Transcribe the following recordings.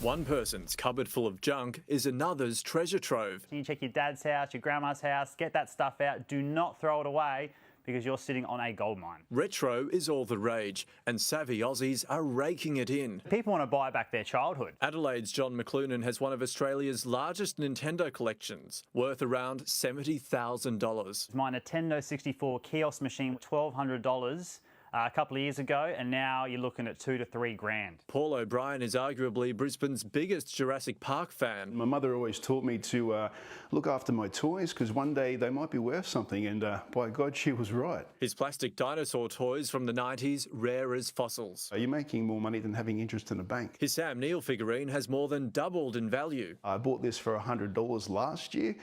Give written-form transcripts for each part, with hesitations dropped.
One person's cupboard full of junk is another's treasure trove. You check your dad's house, your grandma's house, get that stuff out. Do not throw it away because you're sitting on a gold mine. Retro is all the rage, and savvy Aussies are raking it in. People want to buy back their childhood. Adelaide's John McLuhan has one of Australia's largest Nintendo collections, worth around $70,000. My Nintendo 64 kiosk machine, $1,200. A couple of years ago, and now you're looking at $2 to $3 grand. Paul O'Brien is arguably Brisbane's biggest Jurassic Park fan. My mother always taught me to look after my toys because one day they might be worth something, and by God, she was right. His plastic dinosaur toys from the 90s, rare as fossils. Are you making more money than having interest in a bank? His Sam Neill figurine has more than doubled in value. I bought this for $100 last year.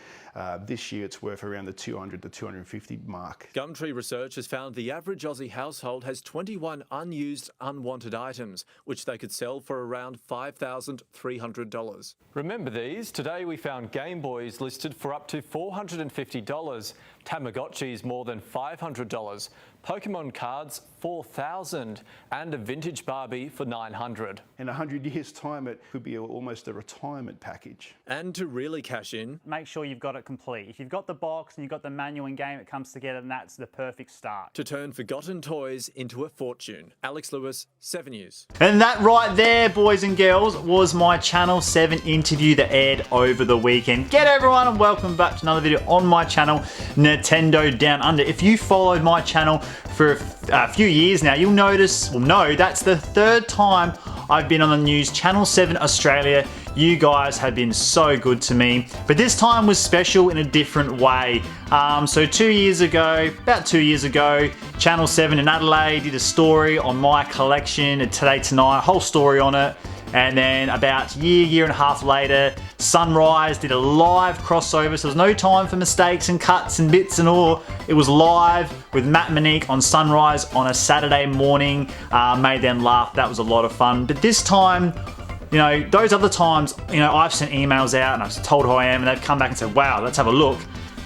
This year it's worth around the $200 to $250 mark. Gumtree research has found the average Aussie household has 21 unused, unwanted items, which they could sell for around $5,300. Remember these? Today we found Game Boys listed for up to $450, Tamagotchis more than $500, Pokemon cards $4,000, and a vintage Barbie for $900. In 100 years' time, it could be almost a retirement package. And to really cash in, make sure you've got it complete. If you've got the box and you've got the manual and game, it comes together, and that's the perfect start. To turn forgotten toys into a fortune. Alex Lewis, 7 News. And that right there, boys and girls, was my Channel 7 interview that aired over the weekend. G'day everyone, and welcome back to another video on my channel, Nintendo Down Under. If you followed my channel for a few years now, you'll notice, well no, that's the third time I've been on the news. Channel 7 Australia, you guys have been so good to me, but this time was special in a different way. So about 2 years ago, Channel 7 in Adelaide did a story on my collection, and Today Tonight, whole story on it. And then about year and a half later, Sunrise did a live crossover, so there was no time for mistakes and cuts and bits and all. It was live with Matt Monique on Sunrise on a Saturday morning. Made them laugh, that was a lot of fun. But this time, you know, those other times, you know, I've sent emails out and I've told who I am, and they've come back and said, wow, let's have a look.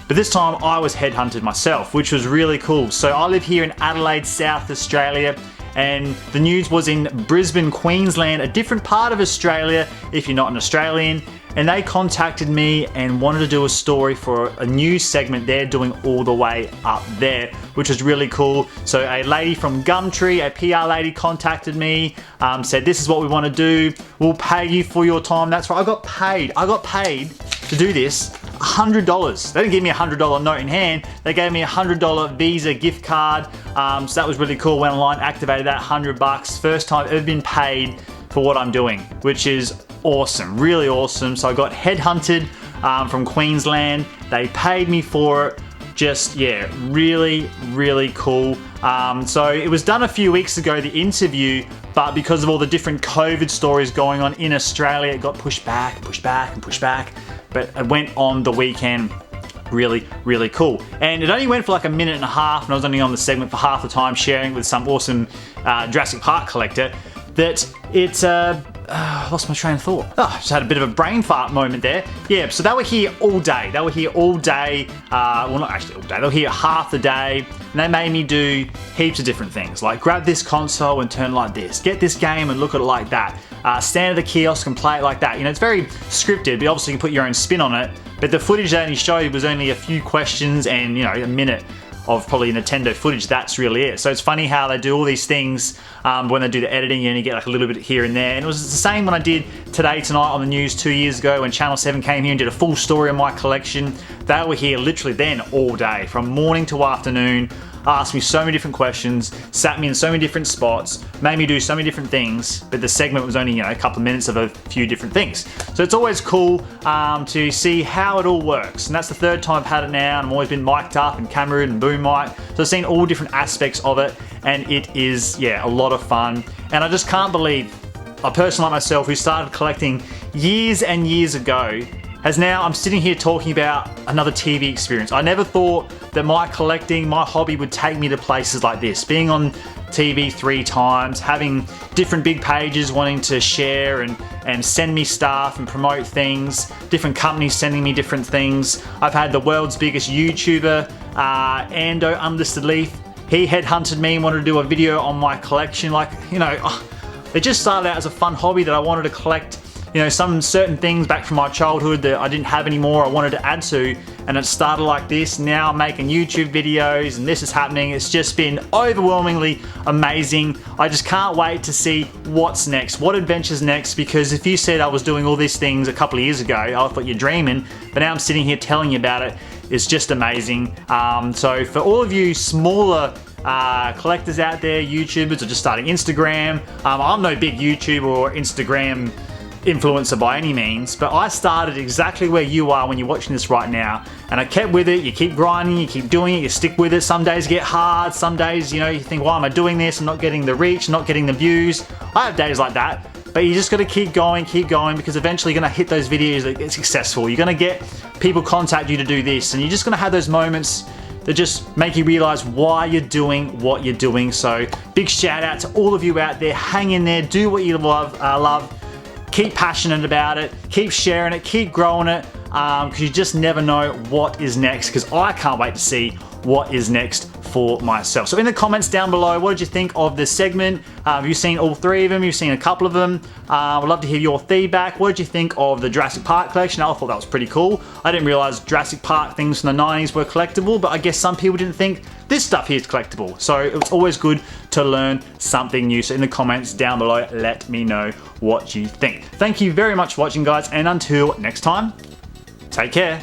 But this time I was headhunted myself, which was really cool. So I live here in Adelaide, South Australia, and the news was in Brisbane, Queensland, a different part of Australia if you're not an Australian. And they contacted me and wanted to do a story for a news segment they're doing all the way up there, which was really cool. So a lady from Gumtree, a PR lady, contacted me, said this is what we want to do. We'll pay you for your time. That's right, I got paid to do this. $100. They didn't give me a $100 note in hand. They gave me a $100 Visa gift card. So that was really cool. Went online, activated that, $100. First time I've ever been paid for what I'm doing, which is awesome, really awesome. So I got headhunted from Queensland. They paid me for it. Just, yeah, really, really cool. So it was done a few weeks ago, the interview, but because of all the different COVID stories going on in Australia, it got pushed back. But it went on the weekend. Really, really cool. And it only went for like a minute and a half, and I was only on the segment for half the time, sharing with some awesome Jurassic Park collector, that it, lost my train of thought. Oh, just had a bit of a brain fart moment there. Yeah, so they were here all day. Well, not actually all day. They were here half the day, and they made me do heaps of different things, like grab this console and turn it like this, get this game and look at it like that, stand at the kiosk and play it like that. You know, it's very scripted, but obviously you can put your own spin on it. But the footage they only showed was only a few questions and, you know, a minute of probably Nintendo footage. That's really it. So it's funny how they do all these things when they do the editing. You only get like a little bit here and there. And it was the same when I did Today Tonight on the news 2 years ago when Channel 7 came here and did a full story on my collection. They were here literally then all day, from morning to afternoon, asked me so many different questions, sat me in so many different spots, made me do so many different things, but the segment was only, you know, a couple of minutes of a few different things. So it's always cool to see how it all works. And that's the third time I've had it now, and I've always been mic'd up and cameraed and boom mic. So I've seen all different aspects of it, and it is, yeah, a lot of fun. And I just can't believe a person like myself who started collecting years and years ago I'm sitting here talking about another TV experience. I never thought that my collecting, my hobby would take me to places like this. Being on TV 3 times, having different big pages wanting to share and send me stuff and promote things, different companies sending me different things. I've had the world's biggest YouTuber, Ando Unlisted Leaf. He headhunted me and wanted to do a video on my collection. Like, you know, it just started out as a fun hobby that I wanted to collect some certain things back from my childhood that I didn't have anymore, I wanted to add to, and it started like this. Now I'm making YouTube videos and this is happening. It's just been overwhelmingly amazing. I just can't wait to see what's next, what adventure's next, because if you said I was doing all these things a couple of years ago, I thought you're dreaming, but now I'm sitting here telling you about it. It's just amazing. So for all of you smaller collectors out there, YouTubers, or just starting Instagram, I'm no big YouTuber or Instagram influencer by any means, but I started exactly where you are when you're watching this right now, and I kept with it. You keep grinding, you keep doing it, you stick with it. Some days get hard, some days you think, why am I doing this? I'm not getting the reach, not getting the views. I have days like that, but you just got to keep going, because eventually you're going to hit those videos that get successful. You're going to get people contact you to do this, and you're just going to have those moments that just make you realize why you're doing what you're doing. So big shout out to all of you out there. Hang in there, do what you love. Keep passionate about it, keep sharing it, keep growing it, because you just never know what is next, because I can't wait to see what is next for myself. So in the comments down below, what did you think of this segment? Have you seen all 3 of them? You've seen a couple of them? I'd love to hear your feedback. What did you think of the Jurassic Park collection? I thought that was pretty cool. I didn't realize Jurassic Park things from the 90s were collectible, but I guess some people didn't think this stuff here is collectible. So it's always good to learn something new. So in the comments down below, let me know what you think. Thank you very much for watching, guys, and until next time, take care.